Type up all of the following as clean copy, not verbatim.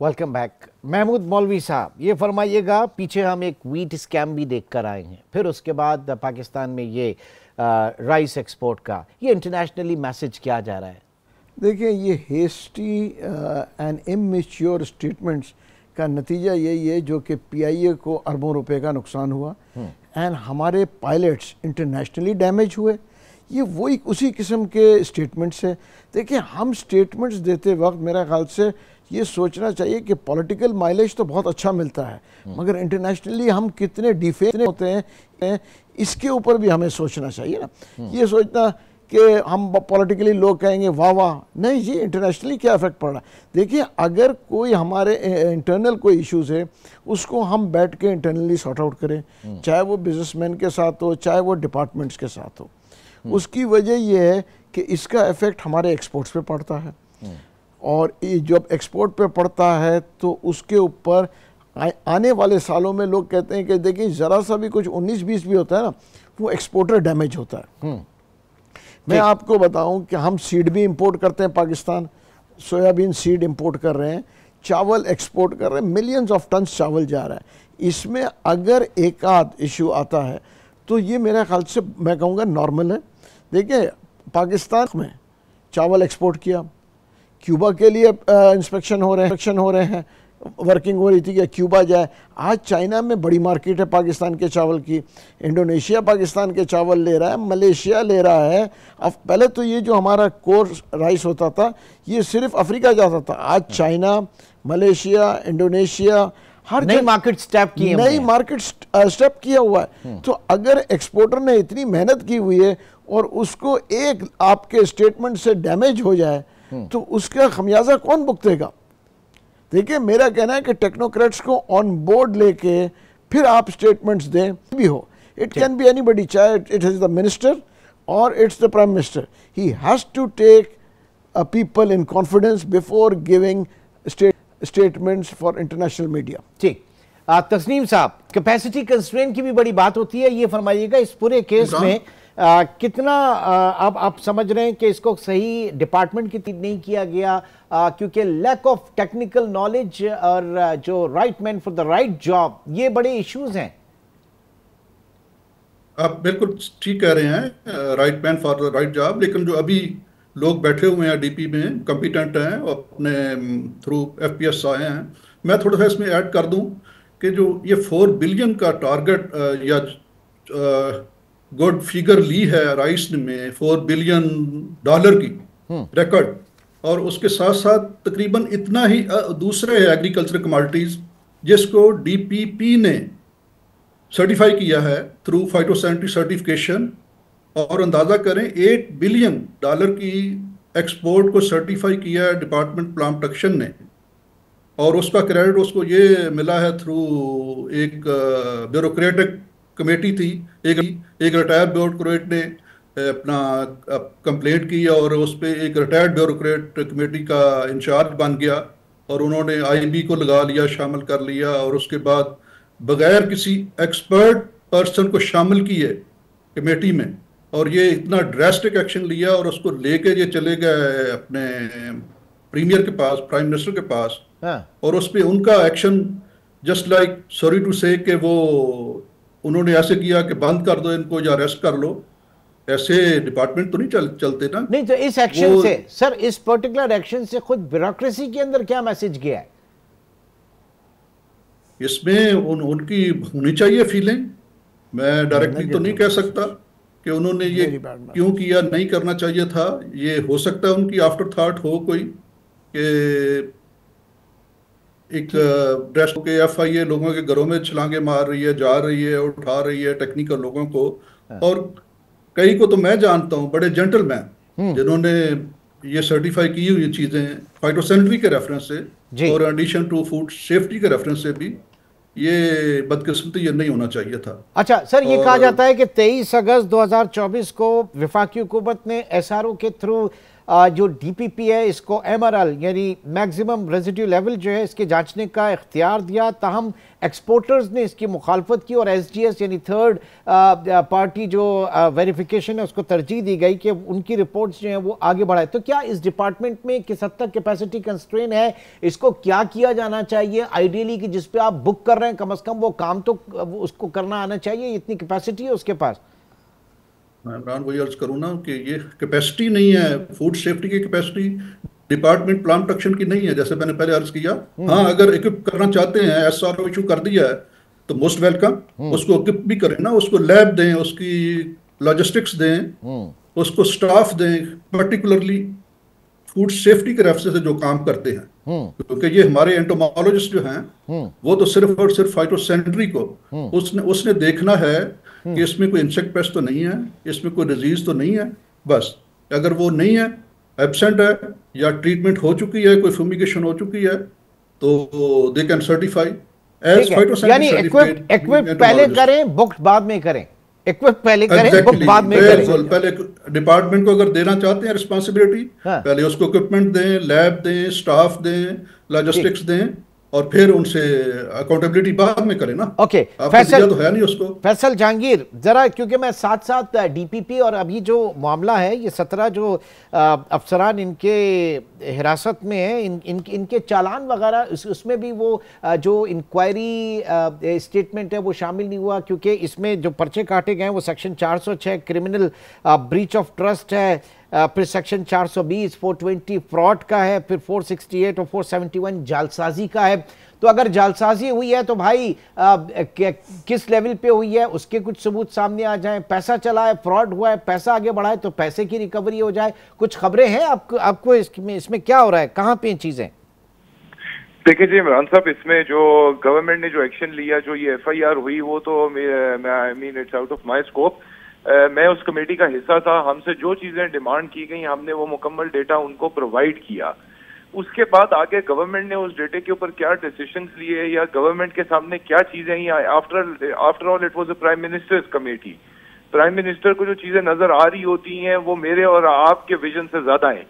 Welcome back. Mahmood मौलवी साहब, ये फरमाइएगा, पीछे हम एक वीट स्कैम भी देख कर आए हैं, फिर उसके बाद पाकिस्तान में ये राइस एक्सपोर्ट का ये इंटरनेशनली मैसेज क्या जा रहा है? देखिए, ये हेस्टी एंड इमेच्योर स्टेटमेंट्स का नतीजा यही है जो कि पीआईए को अरबों रुपए का नुकसान हुआ एंड हमारे पायलट्स इंटरनेशनली डैमेज हुए। ये वही उसी किस्म के स्टेटमेंट्स है। देखिए, हम स्टेटमेंट्स देते वक्त मेरा ख्याल से ये सोचना चाहिए कि पॉलिटिकल माइलेज तो बहुत अच्छा मिलता है, मगर इंटरनेशनली हम कितने डिफेंस होते हैं इसके ऊपर भी हमें सोचना चाहिए ना। ये सोचना कि हम पॉलिटिकली लोग कहेंगे वाह वाह, नहीं जी, इंटरनेशनली क्या इफेक्ट पड़ रहा है। देखिए, अगर कोई हमारे इंटरनल कोई इश्यूज है उसको हम बैठ के इंटरनली सॉर्ट आउट करें, चाहे वो बिजनेसमैन के साथ हो, चाहे वो डिपार्टमेंट्स के साथ हो। उसकी वजह यह है कि इसका इफेक्ट हमारे एक्सपोर्ट्स पे पड़ता है, और जब एक्सपोर्ट पे पड़ता है तो उसके ऊपर आने वाले सालों में लोग कहते हैं कि देखिए, ज़रा सा भी कुछ 19-20 भी होता है ना, वो एक्सपोर्टर डैमेज होता है। मैं आपको बताऊं कि हम सीड भी इंपोर्ट करते हैं, पाकिस्तान सोयाबीन सीड इंपोर्ट कर रहे हैं, चावल एक्सपोर्ट कर रहे हैं, मिलियंस ऑफ टन चावल जा रहा है। इसमें अगर एक आध इशू आता है तो ये मेरे ख्याल से मैं कहूँगा नॉर्मल है। देखिए, पाकिस्तान में चावल एक्सपोर्ट किया, क्यूबा के लिए इंस्पेक्शन हो रहे हैं, वर्किंग हो रही थी कि क्यूबा जाए। आज चाइना में बड़ी मार्केट है पाकिस्तान के चावल की, इंडोनेशिया पाकिस्तान के चावल ले रहा है, मलेशिया ले रहा है। अब पहले तो ये जो हमारा कोर राइस होता था ये सिर्फ अफ्रीका जाता था, आज चाइना, मलेशिया, इंडोनेशिया हर नई मार्केट स्टेप की, नई मार्केट स्टेप किया हुआ है। तो अगर एक्सपोर्टर ने इतनी मेहनत की हुई है और उसको एक आपके स्टेटमेंट से डैमेज हो जाए तो उसका खमियाजा कौन भुगतेगा? देखिए, मेरा कहना है कि टेक्नोक्रेट्स को ऑन बोर्ड लेके फिर आप स्टेटमेंट्स दें भी हो। इट कैन बी एनीबडी, चाहे इट इज द मिनिस्टर और it's the prime minister. He has to take people in confidence before giving statements for international media. ठीक, तस्नीम साहब, कैपेसिटी कंस्ट्रेंट की भी बड़ी बात होती है, ये फरमाइएगा इस पूरे केस में कितना अब आप समझ रहे हैं कि इसको सही डिपार्टमेंट की तरफ नहीं किया गया, क्योंकि लैक ऑफ टेक्निकल नॉलेज और जो right man for the right job, ये बड़े इश्यूज हैं। आप बिल्कुल ठीक कह रहे हैं, right man for the right job, लेकिन जो अभी लोग बैठे हुए हैं डीपी में, कॉम्पिटेंट हैं और अपने थ्रू एफपीएस आए हैं। मैं थोड़ा सा इसमें ऐड कर दूं कि जो ये 4 बिलियन का टारगेट या गुड फिगर ली है राइस में, $4 बिलियन की रिकॉर्ड, और उसके साथ साथ तकरीबन इतना ही दूसरे एग्रीकल्चर कमोडिटीज जिसको डीपीपी ने सर्टिफाई किया है थ्रू फाइटोसैनिटरी सर्टिफिकेशन, और अंदाज़ा करें $8 बिलियन की एक्सपोर्ट को सर्टिफाई किया है डिपार्टमेंट प्लांट प्रोटेक्शन ने, और उसका क्रेडिट उसको ये मिला है थ्रू एक ब्यूरोक्रेटिक कमेटी थी, एक रिटायर्ड ब्यूरोक्रेट ने अपना कंप्लेंट की और उस पर एक रिटायर्ड ब्यूरोक्रेट कमेटी का इंचार्ज बन गया और उन्होंने आईबी को लगा लिया, शामिल कर लिया, और उसके बाद बगैर किसी एक्सपर्ट पर्सन को शामिल किए कमेटी में, और ये इतना ड्रास्टिक एक्शन लिया और उसको लेके ये चले गए अपने प्रीमियर के पास, प्राइम मिनिस्टर के पास, और उस पर उनका action just like sorry to say कि वो उन्होंने ऐसे किया कि बंद कर दो इनको या अरेस्ट कर लो। ऐसे डिपार्टमेंट तो नहीं चलते ना। नहीं, तो इस एक्शन से सर, इस पर्टिकुलर एक्शन से खुद ब्यूरोक्रेसी के अंदर क्या मैसेज गया है? इसमें उनकी होनी चाहिए फीलिंग। मैं डायरेक्टली तो नहीं कह सकता कि उन्होंने ये क्यों किया, नहीं करना चाहिए था। ये हो सकता है उनकी आफ्टर थॉट हो कोई कि एक ड्रेस के एफआईए लोगों के घरों में छलांगे मार रही है, जा रही है, उठा रही है टेक्निकल लोगों को, और कई को तो मैं जानता हूं बड़े जेंटलमैन जिन्होंने ये सर्टिफाई की हुई चीजें फाइटोसैनिटरी के रेफरेंस से और एडिशन टू फूड सेफ्टी के रेफरेंस से भी, ये बदकिस्मती ये नहीं होना चाहिए था। अच्छा सर, ये कहा जाता है कि 23 अगस्त 2024 को वफाकी हुकूमत ने एसआरओ के थ्रू जो डीपीपी है इसको एमआरएल यानी मैक्सिमम रेजिड्यू लेवल जो है इसके जांचने का इख्तियार दिया, ताहम एक्सपोर्टर्स ने इसकी मुखालफत की और एसजीएस यानी थर्ड पार्टी जो वेरिफिकेशन है उसको तरजीह दी गई कि उनकी रिपोर्ट्स जो हैं वो आगे बढ़ाए। तो क्या इस डिपार्टमेंट में किस हद तक कैपेसिटी कंस्ट्रेन है, इसको क्या किया जाना चाहिए आइडियली कि जिस पे आप बुक कर रहे हैं कम से कम वो काम तो उसको करना आना चाहिए, इतनी कैपेसिटी है उसके पास? मैं इमरान वही अर्ज करूँ ना कि ये कैपेसिटी नहीं है, फूड सेफ्टी की कैपेसिटी डिपार्टमेंट प्लांट प्रोटेक्शन की नहीं है, जैसे मैंने पहले अर्ज किया। हाँ, अगर इक्विप करना चाहते हैं, एसआरओ इशू कर दिया है तो मोस्ट वेलकम, उसको इक्विप भी करें ना, उसको लैब दें, उसकी लॉजिस्टिक्स दें, उसको स्टाफ दें, पर्टिकुलरली फूड सेफ्टी के रेफरेंस से जो काम करते हैं, क्योंकि ये हमारे एंटोमोलॉजिस्ट जो हैं वो तो सिर्फ और सिर्फ फाइटोसैनिटरी को उसने देखना है कि इसमें कोई इंसेक्ट पेस्ट तो नहीं है, इसमें कोई डिजीज तो नहीं है, बस अगर वो नहीं है, एब्सेंट है या ट्रीटमेंट हो चुकी है, कोई फ्यूमिगेशन हो चुकी है, तो दे कैन सर्टिफाई एज यानी इक्विप पहले करें बुक बाद में करें, इक्विप पहले करें बुक बाद में करें। पहले डिपार्टमेंट को अगर देना चाहते हैं रिस्पांसिबिलिटी, पहले उसको इक्विपमेंट दें, लैब दें, स्टाफ दें, लॉजिस्टिक्स दें, और फिर उनसे अकाउंटेबिलिटी बाद में करें ना। ओके, फैसल तो है नहीं उसको। फैसल जहांगीर जरा, क्योंकि मैं साथ साथ डीपीपी और अभी जो मामला है ये 17 जो अफसरान इनके हिरासत में है, इनके चालान वगैरह उसमें भी वो जो इंक्वायरी स्टेटमेंट है वो शामिल नहीं हुआ, क्योंकि इसमें जो पर्चे काटे गए हैं वो section 406 criminal breach of trust है, फिर सेक्शन 420 420 फ्रॉड का है, फिर 468 और 471 जालसाजी का है। तो अगर जालसाजी हुई है तो भाई किस लेवल पे हुई है उसके कुछ सबूत सामने आ जाएं, पैसा चला है, फ्रॉड हुआ है, पैसा आगे बढ़ा है तो पैसे की रिकवरी हो जाए, कुछ खबरें हैं आपको इसमें क्या हो रहा है, कहाँ पे चीजें? देखिए जी इमरान साहब, इसमें जो गवर्नमेंट ने जो एक्शन लिया, जो ये FIR हुई, वो तो I mean it's out of my scope. मैं उस कमेटी का हिस्सा था, हमसे जो चीजें डिमांड की गई हमने वो मुकम्मल डेटा उनको प्रोवाइड किया। उसके बाद आगे गवर्नमेंट ने उस डेटे के ऊपर क्या डिसीजंस लिए या गवर्नमेंट के सामने क्या चीजें ही, after all it was a prime minister's committee. Prime minister को जो चीजें नजर आ रही होती हैं वो मेरे और आपके विजन से ज्यादा है।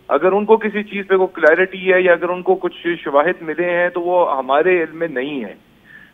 अगर उनको किसी चीज पे कोई क्लैरिटी है या अगर उनको कुछ शवाहिद मिले हैं तो वो हमारे इल्म में नहीं है।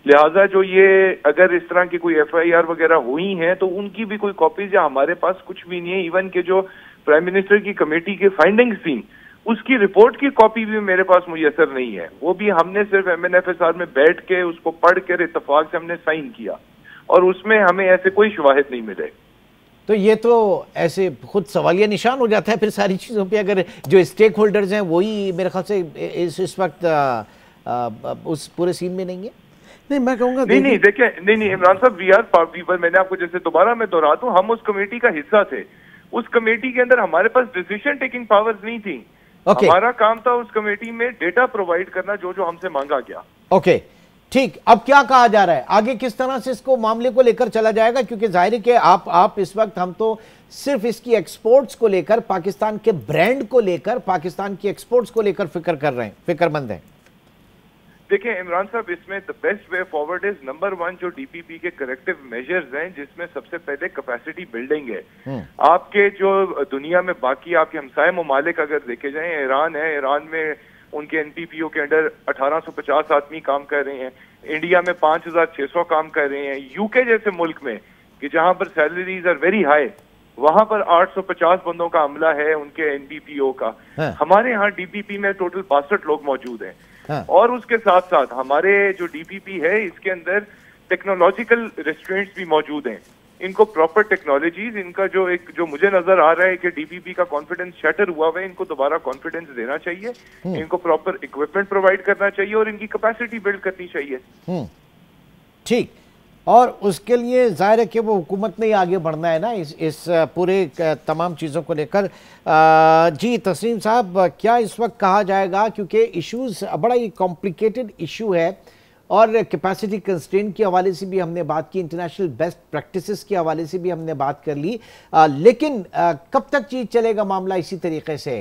लिहाजा जो ये अगर इस तरह की कोई FIR वगैरह हुई हैं तो उनकी भी कोई कॉपीज या हमारे पास कुछ भी नहीं है। इवन के जो प्राइम मिनिस्टर की कमेटी के फाइंडिंग्स थी उसकी रिपोर्ट की कॉपी भी मेरे पास मुयसर नहीं है। वो भी हमने सिर्फ MNFSR में बैठ के उसको पढ़ कर इत्तफाक से हमने साइन किया और उसमें हमें ऐसे कोई शवाहिद नहीं मिले। तो ये तो ऐसे खुद सवालिया निशान हो जाता है फिर सारी चीज़ों पे, अगर जो स्टेक होल्डर्स हैं वही मेरे ख्याल से इस वक्त उस पूरे सीन में नहीं है। नहीं, मैं कहूँगा नहीं देखिए, नहीं इमरान साहब, वी आर, मैंने आपको जैसे दोबारा मैं दोहरा दूं, हम उस कमेटी का हिस्सा थे। उस कमेटी के अंदर हमारे पास डिसीजन टेकिंग पावर्स नहीं थी। हमारा काम था उस कमेटी में डेटा प्रोवाइड करना जो जो हमसे मांगा गया। ओके, ठीक। अब क्या कहा जा रहा है आगे, किस तरह से इसको मामले को लेकर चला जाएगा? क्योंकि जाहिर है कि आप इस वक्त, हम तो सिर्फ इसकी एक्सपोर्ट्स को लेकर, पाकिस्तान के ब्रांड को लेकर, पाकिस्तान की एक्सपोर्ट्स को लेकर फिक्रमंद हैं। देखिए इमरान साहब, इसमें the best way forward is number 1 जो DPP के करेक्टिव मेजर्स हैं, जिसमें सबसे पहले कैपेसिटी बिल्डिंग है। आपके जो दुनिया में बाकी आपके हमसाए ममालिक अगर देखे जाएं, ईरान है, ईरान में उनके NPPO के अंडर 1850 आदमी काम कर रहे हैं, इंडिया में 5600 काम कर रहे हैं, UK जैसे मुल्क में कि जहां पर सैलरीज आर वेरी हाई, वहां पर 850 बंदों का अमला है उनके NPPO का। हमारे यहाँ DPP में टोटल 62 लोग मौजूद हैं। और उसके साथ साथ हमारे जो DPP है इसके अंदर टेक्नोलॉजिकल रेस्ट्रेंट्स भी मौजूद हैं। इनको प्रॉपर टेक्नोलॉजीज, इनका जो मुझे नजर आ रहा है कि DPP का कॉन्फिडेंस शटर हुआ हुआ है, इनको दोबारा कॉन्फिडेंस देना चाहिए, इनको प्रॉपर इक्विपमेंट प्रोवाइड करना चाहिए और इनकी कैपेसिटी बिल्ड करनी चाहिए। ठीक, और उसके लिए जाहिर है कि वो हुकूमत ने ही आगे बढ़ना है ना इस पूरे तमाम चीज़ों को लेकर। जी तस्लीम साहब, क्या इस वक्त कहा जाएगा, क्योंकि इश्यूज़ बड़ा ही कॉम्प्लिकेटेड इशू है और कैपेसिटी कंस्ट्रेंट के हवाले से भी हमने बात की, इंटरनेशनल बेस्ट प्रैक्टिसेस के हवाले से भी हमने बात कर ली, लेकिन कब तक चीज़ चलेगा मामला इसी तरीके से?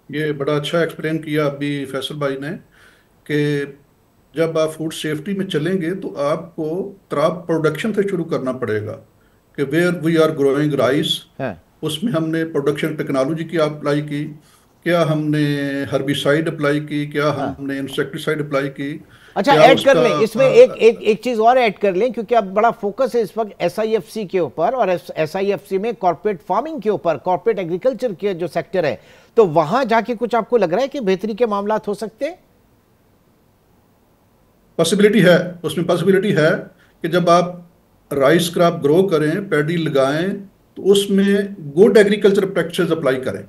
ये बड़ा अच्छा एक्सप्लेन किया अभी फैसल भाई ने कि जब आप फूड सेफ्टी में चलेंगे तो आपको क्रॉप प्रोडक्शन से शुरू करना पड़ेगा कि where we are growing rice, उसमें हमने प्रोडक्शन टेक्नोलॉजी की अप्लाई की, क्या हमने हर्बिसाइड अप्लाई की, क्या हमने इंसेक्टिसाइड अप्लाई की। अच्छा, क्या ऐड कर उसका लें इसमें एक चीज और ऐड कर लें, क्योंकि अब बड़ा फोकस है इस वक्त एसआईएफसी के ऊपर, और एसआईएफसी में कॉर्पोरेट फार्मिंग के ऊपर, कॉर्पोरेट एग्रीकल्चर के जो सेक्टर है, तो वहां जाके कुछ आपको लग रहा है कि बेहतरी के मामला हो सकते हैं? पॉसिबिलिटी है, उसमें पॉसिबिलिटी है कि जब आप राइस क्रॉप ग्रो करें, पैडी लगाएं, तो उसमें गुड एग्रीकल्चर प्रैक्टिसेस अप्लाई करें,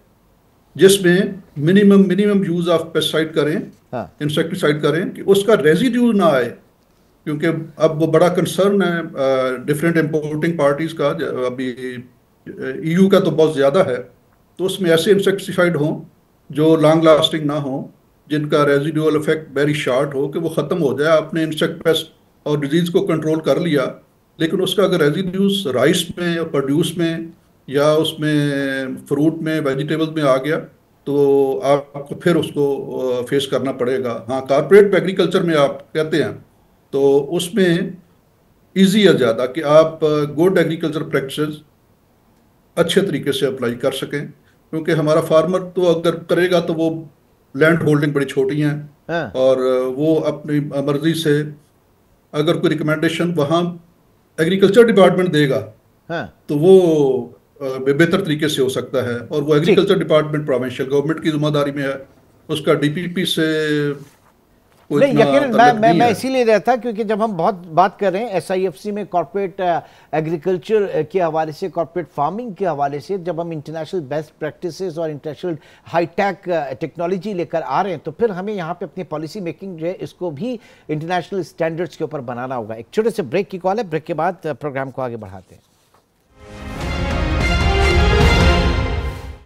जिसमें मिनिमम यूज ऑफ पेस्टिसाइड करें, इंसेक्टिसाइड करें, कि उसका रेजिड्यू ना आए। क्योंकि अब वो बड़ा कंसर्न है डिफरेंट इंपोर्टिंग पार्टीज का, अभी ईयू का तो बहुत ज़्यादा है, तो उसमें ऐसे इंसेक्टिसाइड हों जो लॉन्ग लास्टिंग ना हो, जिनका रेजिडुअल इफेक्ट वेरी शॉर्ट हो, कि वो ख़त्म हो जाए। आपने इंसेक्ट पेस्ट और डिजीज़ को कंट्रोल कर लिया, लेकिन उसका अगर रेजिड्यूस राइस में या प्रोड्यूस में या उसमें फ्रूट में, वेजिटेबल्स में आ गया, तो आपको फिर उसको फेस करना पड़ेगा। हाँ, कॉर्पोरेट एग्रीकल्चर में आप कहते हैं तो उसमें ईजी है ज़्यादा कि आप गुड एग्रीकल्चर प्रैक्टिसेस अच्छे तरीके से अप्लाई कर सकें। क्योंकि हमारा फार्मर तो अगर करेगा तो वो लैंड होल्डिंग बड़ी छोटी हैं, और वो अपनी मर्जी से अगर कोई रिकमेंडेशन वहाँ एग्रीकल्चर डिपार्टमेंट देगा, तो वो बेहतर तरीके से हो सकता है। और वो एग्रीकल्चर डिपार्टमेंट प्रोविंशियल गवर्नमेंट की जिम्मेदारी में है, उसका डीपीपी से नहीं, यकीन मैं इसीलिए रहता, क्योंकि जब हम बहुत बात कर रहे हैं एसआईएफसी में कॉर्पोरेट एग्रीकल्चर के हवाले से, कॉर्पोरेट फार्मिंग के हवाले से, जब हम इंटरनेशनल बेस्ट प्रैक्टिसेस और इंटरनेशनल हाईटेक टेक्नोलॉजी लेकर आ रहे हैं, तो फिर हमें यहाँ पे अपनी पॉलिसी मेकिंग जो है इसको भी इंटरनेशनल स्टैंडर्ड्स के ऊपर बनाना होगा। एक छोटे से ब्रेक की कॉल है, ब्रेक के बाद प्रोग्राम को आगे बढ़ाते हैं।